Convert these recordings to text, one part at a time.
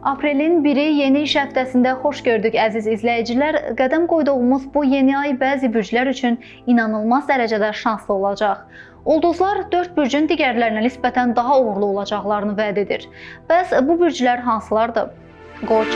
Aprelin 1-i yeni iş həftəsində xoş gördük əziz izləyicilər. Qədəm qoyduğumuz bu yeni ay bəzi bürclər üçün inanılmaz dərəcədə şanslı olacaq. Ulduzlar 4 bürcün digərlərinə nisbətən daha uğurlu olacaqlarını vəd edir. Bəs bu bürclər hansılardır? Qoç.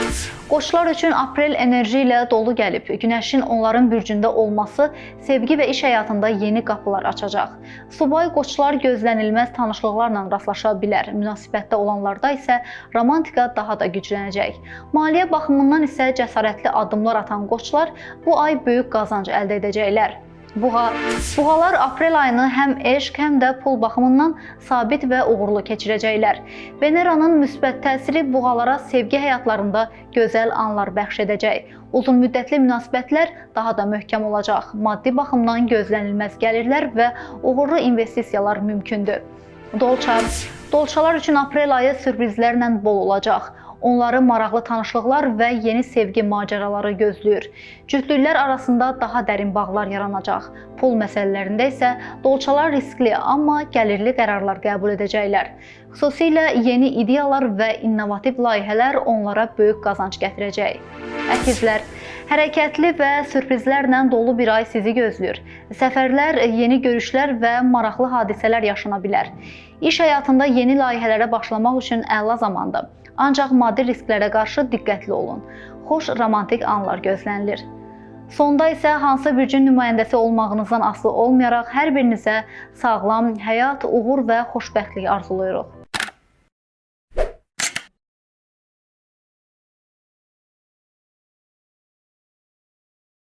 Qoçlar üçün aprel enerji ilə dolu gəlib. Günəşin onların bürcündə olması sevgi və iş həyatında yeni qapılar açacaq. Subay qoçlar gözlənilməz tanışlıqlarla rastlaşa bilər. Münasibətdə olanlarda isə romantika daha da güclənəcək. Maliyyə baxımından isə cəsarətli addımlar atan qoçlar bu ay böyük qazanc əldə edəcəklər. Buğalar aprel ayını həm eşq, həm də pul baxımından sabit və uğurlu keçirəcəklər. Veneranın müsbət təsiri buğalara sevgi həyatlarında gözəl anlar bəxş edəcək. Uzunmüddətli münasibətlər daha da möhkəm olacaq. Maddi baxımdan gözlənilməz gəlirlər və uğurlu investisiyalar mümkündür. Dolçalar üçün aprel ayı sürprizlərlə bol olacaq. Onları maraqlı tanışlıqlar və yeni sevgi macəraları gözləyir. Cütlüklər arasında daha dərin bağlar yaranacaq. Pul məsələlərində isə dolçalar riskli, amma gəlirli qərarlar qəbul edəcəklər. Xüsusilə yeni ideyalar və innovativ layihələr onlara böyük qazanc gətirəcək. Əkizlər. Hərəkətli və sürprizlərlə dolu bir ay sizi gözləyir. Səfərlər, yeni görüşlər və maraqlı hadisələr yaşana bilər. İş həyatında yeni layihələrə başlamaq üçün əla zamandır. Ancaq maddi risklərə qarşı diqqətli olun. Xoş romantik anlar gözlənilir. Sonda isə hansı bürcün nümayəndəsi olmağınızdan asılı olmayaraq hər birinizə sağlam həyat, uğur və xoşbəxtlik arzulayırıq.